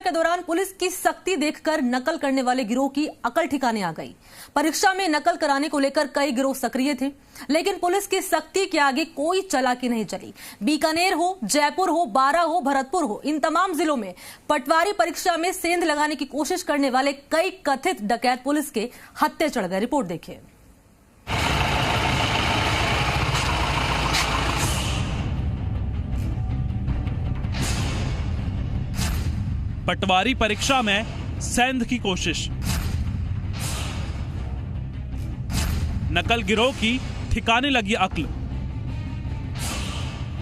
के दौरान पुलिस की सख्ती देखकर नकल करने वाले गिरोह की अकल ठिकाने आ गई। परीक्षा में नकल कराने को लेकर कई गिरोह सक्रिय थे, लेकिन पुलिस की सख्ती के आगे कोई चालाकी नहीं चली। बीकानेर हो, जयपुर हो, बारां हो, भरतपुर हो, इन तमाम जिलों में पटवारी परीक्षा में सेंध लगाने की कोशिश करने वाले कई कथित डकैत पुलिस के हत्थे चढ़ गए। रिपोर्ट देखिए। पटवारी परीक्षा में सेंध की कोशिश, नकल गिरोह की ठिकाने लगी अक्ल।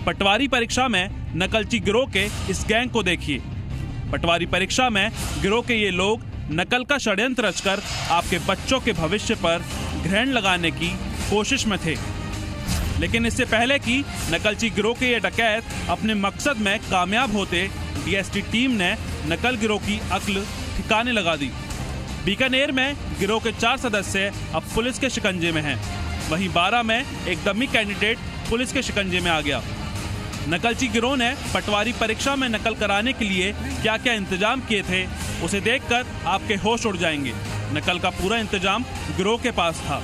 पटवारी परीक्षा में नकलची गिरोह के इस गैंग को देखिए। पटवारी परीक्षा में गिरोह के ये लोग नकल का षड्यंत्र रचकर आपके बच्चों के भविष्य पर ग्रहण लगाने की कोशिश में थे, लेकिन इससे पहले कि नकलची गिरोह के ये डकैत अपने मकसद में कामयाब होते, डीएसटी टीम ने नकल गिरोह की अक्ल ठिकाने लगा दी। बीकानेर में गिरोह के 4 सदस्य अब पुलिस के शिकंजे में हैं। वहीं बारां में एक डमी कैंडिडेट पुलिस के शिकंजे में आ गया। नकलची गिरोह ने पटवारी परीक्षा में नकल कराने के लिए क्या क्या इंतजाम किए थे, उसे देखकर आपके होश उड़ जाएंगे। नकल का पूरा इंतजाम गिरोह के पास था।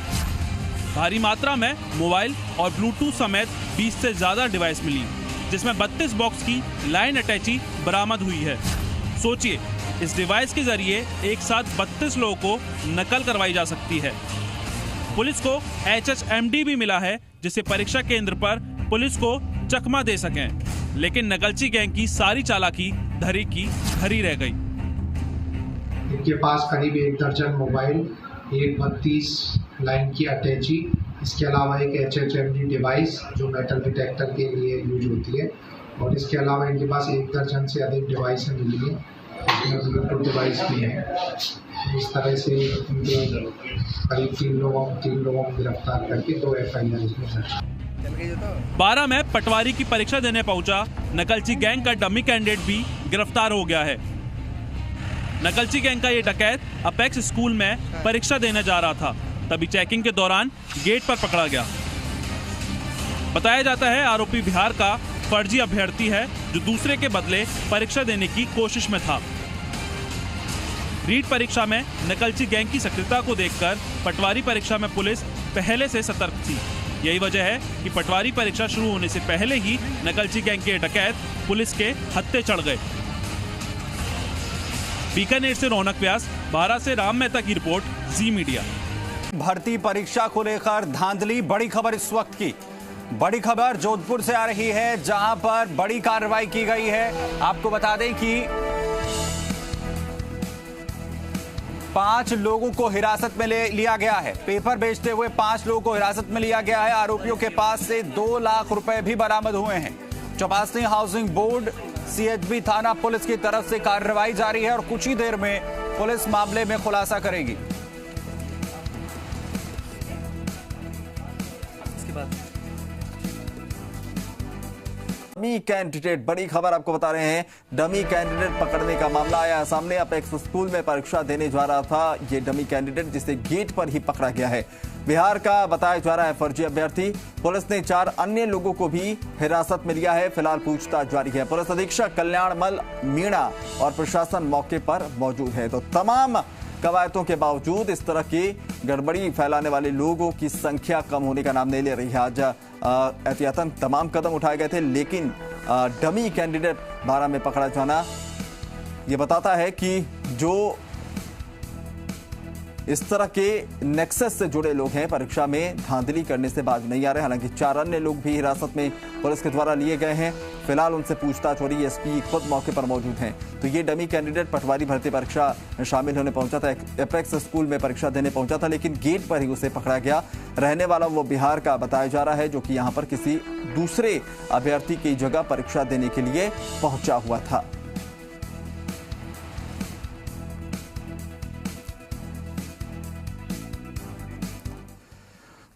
भारी मात्रा में मोबाइल और ब्लूटूथ समेत 20 से ज्यादा डिवाइस मिली, जिसमें 32 बॉक्स की लाइन अटैची बरामद हुई है। सोचिए, इस डिवाइस के जरिए एक साथ 32 लोगों को नकल करवाई जा सकती है। पुलिस को HHMD भी मिला है, जिससे परीक्षा केंद्र पर पुलिस को चकमा दे सकें, लेकिन नकलची गैंग की सारी चालाकी धरी की धरी रह गई। इनके पास करीब 1 दर्जन मोबाइल, एक 32 लाइन की अटैची, इसके अलावा एक HHMD डिवाइस जो मेटल डिटेक्टर के लिए यूज होती है, और इसके अलावा इनके पास 1 दर्जन से अधिक डिवाइस मिली है, इसमें ब्लूटूथ डिवाइस भी है। इस तरह से इनके करीब 3 लोगों को गिरफ्तार करके 2 FIR इसमें दर्ज। बारां में पटवारी की परीक्षा देने पहुंचा नकलची गैंग का डमी कैंडिडेट भी गिरफ्तार हो गया है। नकलची गैंग का ये डकैत अपेक्स स्कूल में परीक्षा देने जा रहा था, तभी चेकिंग के दौरान गेट पर पकड़ा गया। बताया जाता है आरोपी बिहार का फर्जी अभ्यर्थी है, जो दूसरे के बदले परीक्षा देने की कोशिश में था। रीट परीक्षा में नकलची गैंग की सक्रियता को देखकर पटवारी परीक्षा में पुलिस पहले से सतर्क थी। यही वजह है कि पटवारी परीक्षा शुरू होने से पहले ही नकलची गैंग के डकैत पुलिस के हत्थे चढ़ गए। बीकानेर से रौनक व्यास, बारां से राम मेहता की रिपोर्ट, जी मीडिया। भर्ती परीक्षा को लेकर धांधली, बड़ी खबर इस वक्त की। बड़ी खबर जोधपुर से आ रही है, जहां पर बड़ी कार्रवाई की गई है। आपको बता दें कि 5 लोगों को हिरासत में लिया गया है। पेपर बेचते हुए 5 लोगों को हिरासत में लिया गया है। आरोपियों के पास से 2 लाख रुपए भी बरामद हुए हैं। चौपासी हाउसिंग बोर्ड, CHB थाना पुलिस की तरफ से कार्रवाई जारी है और कुछ ही देर में पुलिस मामले में खुलासा करेगी। डमी कैंडिडेट, बड़ी खबर आपको बता रहे हैं। डमी कैंडिडेट पकड़ने का मामला आया सामने। अपेक्स स्कूल में परीक्षा देने जा रहा था ये डमी कैंडिडेट, जिसे गेट पर ही पकड़ा गया है। बिहार का बताया जा रहा है फर्जी अभ्यर्थी। पुलिस ने 4 अन्य लोगों को भी हिरासत में लिया है। फिलहाल पूछताछ जारी है। पुलिस अधीक्षक कल्याणमल मीणा और प्रशासन मौके पर मौजूद है। तो तमाम कवायदों के बावजूद इस तरह की गड़बड़ी फैलाने वाले लोगों की संख्या कम होने का नाम नहीं ले रही है। आज एहतियातन तमाम कदम उठाए गए थे, लेकिन डमी कैंडिडेट बारां में पकड़ा जाना ये बताता है कि जो इस तरह के नेक्सस से जुड़े लोग हैं, परीक्षा में धांधली करने से बाज नहीं आ रहे। हालांकि 4 अन्य लोग भी हिरासत में पुलिस के द्वारा लिए गए हैं। फिलहाल उनसे पूछताछ हो रही है। SP खुद मौके पर मौजूद हैं। तो ये डमी कैंडिडेट पटवारी भर्ती परीक्षा में शामिल होने पहुंचा था, अपेक्स स्कूल में परीक्षा देने पहुंचा था, लेकिन गेट पर ही उसे पकड़ा गया। रहने वाला वो बिहार का बताया जा रहा है, जो कि यहाँ पर किसी दूसरे अभ्यर्थी की जगह परीक्षा देने के लिए पहुंचा हुआ था।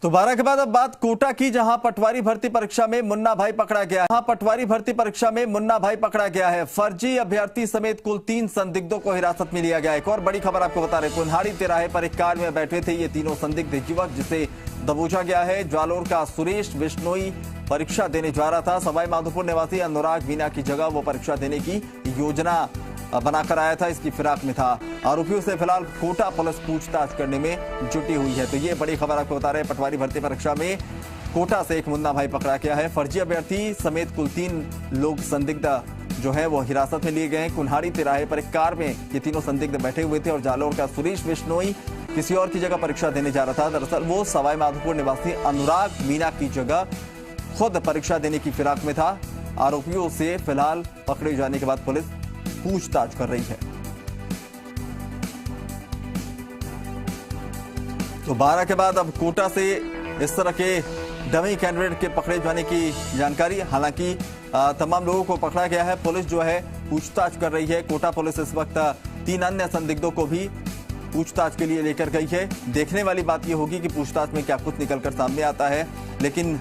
तो बारां के बाद अब बात कोटा की, जहां पटवारी भर्ती परीक्षा में मुन्ना भाई पकड़ा गया है। पटवारी भर्ती परीक्षा में मुन्ना भाई पकड़ा गया है। फर्जी अभ्यर्थी समेत कुल 3 संदिग्धों को हिरासत में लिया गया है। एक और बड़ी खबर आपको बता रहे, कुल्हाड़ी तिराहे पर एक कार में बैठे थे ये तीनों संदिग्ध युवक, जिसे दबोचा गया है। जालोर का सुरेश बिश्नोई परीक्षा देने जा रहा था। सवाई माधोपुर निवासी अनुराग मीना की जगह वो परीक्षा देने की योजना बनाकर आया था, इसकी फिराक में था। आरोपियों से फिलहाल कोटा पुलिस पूछताछ करने में जुटी हुई है। तो ये बड़ी खबर आपको बता रहे हैं, पटवारी भर्ती परीक्षा में कोटा से एक मुन्ना भाई पकड़ा गया है। फर्जी अभ्यर्थी समेत कुल 3 लोग संदिग्ध जो है वो हिरासत में लिए गए हैं। कुल्हाड़ी तिराहे पर एक कार में ये तीनों संदिग्ध बैठे हुए थे और जालौर का सुरेश बिश्नोई किसी और की जगह परीक्षा देने जा रहा था। दरअसल वो सवाई माधोपुर निवासी अनुराग मीना की जगह खुद परीक्षा देने की फिराक में था। आरोपियों से फिलहाल पकड़े जाने के बाद पुलिस पूछताछ कर रही है। तो 12 के बाद अब कोटा से इस तरह के डमी कैंडिडेट के पकड़े जाने की जानकारी। हालांकि तमाम लोगों को पकड़ा गया है। पुलिस जो है पूछताछ कर रही है। कोटा पुलिस इस वक्त 3 अन्य संदिग्धों को भी पूछताछ के लिए लेकर गई है। देखने वाली बात यह होगी कि पूछताछ में क्या कुछ निकलकर सामने आता है। लेकिन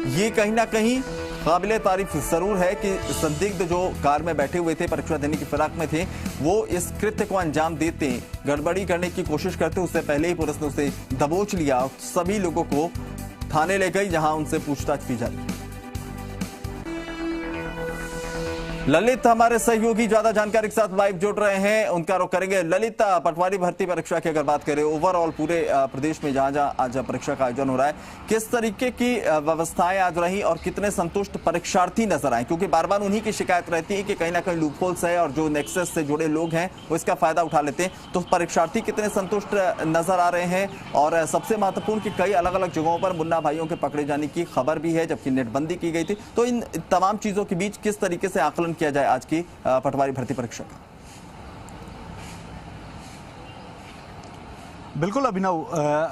ये कहीं ना कहीं काबिले तारीफ जरूर है कि संदिग्ध जो कार में बैठे हुए थे, परीक्षा देने की फिराक में थे, वो इस कृत्य को अंजाम देते, गड़बड़ी करने की कोशिश करते, उससे पहले ही पुलिस ने उसे दबोच लिया और सभी लोगों को थाने ले गई, जहां उनसे पूछताछ की जाएगी। ललित हमारे सहयोगी ज्यादा जानकारी के साथ लाइव जुड़ रहे हैं, उनका रुख करेंगे। ललित, पटवारी भर्ती परीक्षा की अगर बात करें ओवरऑल पूरे प्रदेश में जहां आज परीक्षा का आयोजन हो रहा है, किस तरीके की व्यवस्थाएं आज रही और कितने संतुष्ट परीक्षार्थी नजर आए? क्योंकि बार बार उन्हीं की शिकायत रहती है कि कहीं ना कहीं लूपहोल्स है और जो नेक्सस से जुड़े लोग हैं वो इसका फायदा उठा लेते हैं। तो परीक्षार्थी कितने संतुष्ट नजर आ रहे हैं? और सबसे महत्वपूर्ण कि कई अलग अलग जगहों पर मुन्ना भाइयों के पकड़े जाने की खबर भी है, जबकि नेटबंदी की गई थी। तो इन तमाम चीजों के बीच किस तरीके से आकलन किया जाए आज की पटवारी भर्ती परीक्षा का? बिल्कुल अभिनव,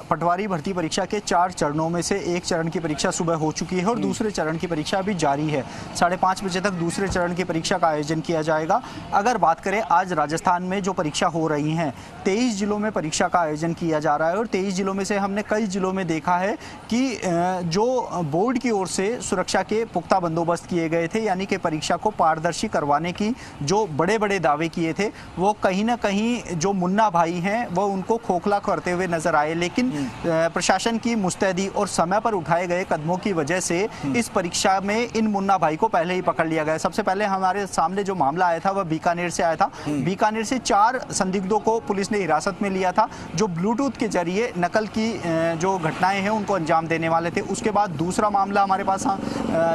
पटवारी भर्ती परीक्षा के 4 चरणों में से एक चरण की परीक्षा सुबह हो चुकी है और दूसरे चरण की परीक्षा अभी जारी है। 5:30 बजे तक दूसरे चरण की परीक्षा का आयोजन किया जाएगा। अगर बात करें आज राजस्थान में जो परीक्षा हो रही हैं, 23 जिलों में परीक्षा का आयोजन किया जा रहा है और 23 जिलों में से हमने कई जिलों में देखा है कि जो बोर्ड की ओर से सुरक्षा के पुख्ता बंदोबस्त किए गए थे, यानी कि परीक्षा को पारदर्शी करवाने की जो बड़े बड़े दावे किए थे, वो कहीं ना कहीं जो मुन्ना भाई हैं वो उनको खोखला करते हुए नजर आए। लेकिन प्रशासन की मुस्तैदी और समय पर उठाए गए कदमों की वजह से इस परीक्षा में इन मुन्ना भाई को पहले ही पकड़ लिया गया। सबसे पहले हमारे सामने जो मामला आया था वह बीकानेर से आया था। बीकानेर से 4 संदिग्धों को पुलिस ने हिरासत में लिया था, जो ब्लूटूथ के जरिए नकल की जो घटनाएं हैं उनको अंजाम देने वाले थे। उसके बाद दूसरा मामला हमारे पास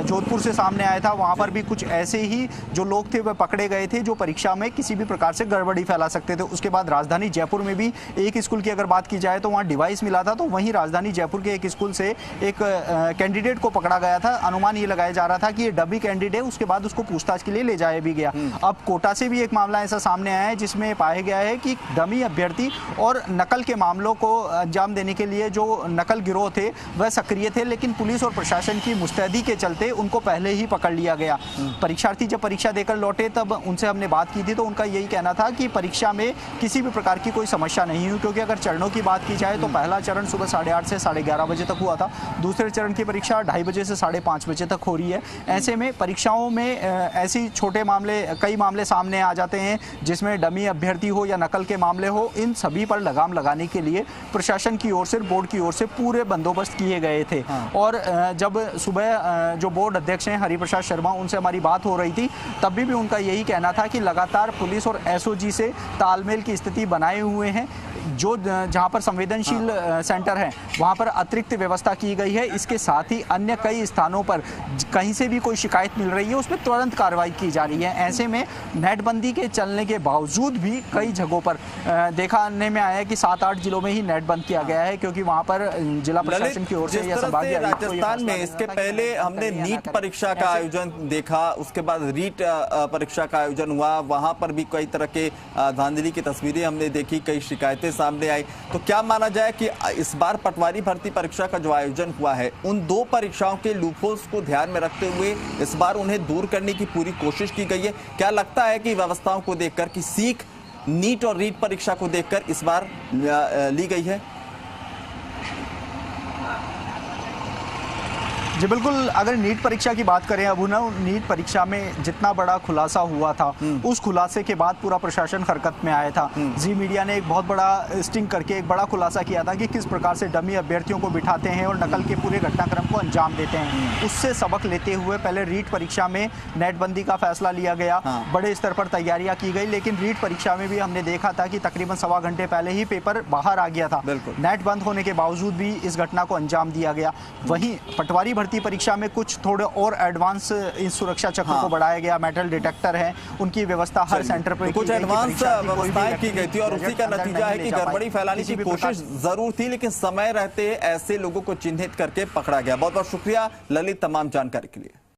जोधपुर से सामने आया था। वहां पर भी कुछ ऐसे ही जो लोग थे वह पकड़े गए थे जो परीक्षा में किसी भी प्रकार से गड़बड़ी फैला सकते थे। उसके बाद राजधानी जयपुर में भी एक स्कूल की अगर बात की जाए तो वहां डिवाइस मिला था। तो वहीं राजधानी जयपुर के एक स्कूल से एक कैंडिडेट को पकड़ा गया था। अनुमान ये लगाया जा रहा था कि ये डमी कैंडिडेट, उसके बाद उसको पूछताछ के लिए ले जाया भी गया। अब कोटा से भी एक मामला ऐसा सामने आया है जिसमें पाया गया है कि डमी अभ्यर्थी और नकल के मामलों को अंजाम देने के लिए जो नकल गिरोह थे वह सक्रिय थे, लेकिन पुलिस और प्रशासन की मुस्तैदी के चलते उनको पहले ही पकड़ लिया गया। परीक्षार्थी जब परीक्षा देकर लौटे तब उनसे हमने बात की थी तो उनका यही कहना था कि परीक्षा में किसी भी प्रकार की कोई समस्या नहीं हुई, क्योंकि अगर चरणों की बात की जाए तो पहला चरण सुबह 8:30 से 11:30 बजे तक हुआ था। दूसरे चरण की परीक्षा 2:30 बजे से 5:30 बजे तक हो रही है। ऐसे में परीक्षाओं में ऐसी छोटे मामले, कई मामले सामने आ जाते हैं जिसमें डमी अभ्यर्थी हो या नकल के मामले हो, इन सभी पर लगाम लगाने के लिए प्रशासन की ओर से, बोर्ड की ओर से पूरे बंदोबस्त किए गए थे। और जब सुबह जो बोर्ड अध्यक्ष हैं हरिप्रसाद शर्मा, उनसे हमारी बात हो रही थी तब भी उनका यही कहना था कि लगातार पुलिस और एसओजी से तालमेल की स्थिति बनाए हुए हैं। जो जहां पर संवेदनशील सेंटर है वहां पर अतिरिक्त व्यवस्था की गई है। इसके साथ ही अन्य कई स्थानों पर कहीं से भी कोई शिकायत मिल रही है उसमें तुरंत कार्रवाई की जा रही है। ऐसे में नेटबंदी के चलने के बावजूद भी कई जगहों पर देखने में आया है कि 7-8 जिलों में ही नेट बंद किया गया है, क्योंकि वहां पर जिला प्रशासन की ओर से या संभागीय आयुक्त को राजस्थान में इसके पहले हमने नीट परीक्षा का आयोजन देखा, उसके बाद रीट परीक्षा का आयोजन हुआ, वहां पर भी कई तरह के धांधली की तस्वीरें हमने देखी, कई शिकायतें सामने आई। तो क्या माना जाए कि इस बार पटवारी भर्ती परीक्षा का जो आयोजन हुआ है उन 2 परीक्षाओं के लूपहोल्स को ध्यान में रखते हुए इस बार उन्हें दूर करने की पूरी कोशिश की गई है? क्या लगता है कि व्यवस्थाओं को देखकर कि सीख नीट और रीट परीक्षा को देखकर इस बार ली गई है? जी बिल्कुल, अगर नीट परीक्षा की बात करें अब ना, नीट परीक्षा में जितना बड़ा खुलासा हुआ था उस खुलासे के बाद पूरा प्रशासन हरकत में आया था। जी मीडिया ने एक बहुत बड़ा स्टिंग करके एक बड़ा खुलासा किया था कि किस प्रकार से डमी अभ्यर्थियों को बिठाते हैं और नकल के पूरे घटनाक्रम को अंजाम देते हैं। उससे सबक लेते हुए पहले रीट परीक्षा में नेटबंदी का फैसला लिया गया, बड़े स्तर पर तैयारियां की गई, लेकिन रीट परीक्षा में भी हमने देखा था कि तकरीबन सवा घंटे पहले ही पेपर बाहर आ गया था। नेट बंद होने के बावजूद भी इस घटना को अंजाम दिया गया। वहीं पटवारी भर्ती परीक्षा में कुछ थोड़े और एडवांस इस सुरक्षा चक्र को बढ़ाया गया। मेटल डिटेक्टर है, उनकी व्यवस्था हर सेंटर पर कुछ एडवांस व्यवस्थाएं की गई थी और उसी का नतीजा है कि गड़बड़ी फैलाने की कोशिश जरूर थी, लेकिन समय रहते ऐसे लोगों को चिन्हित करके पकड़ा गया। बहुत बहुत शुक्रिया ललित तमाम जानकारी के लिए।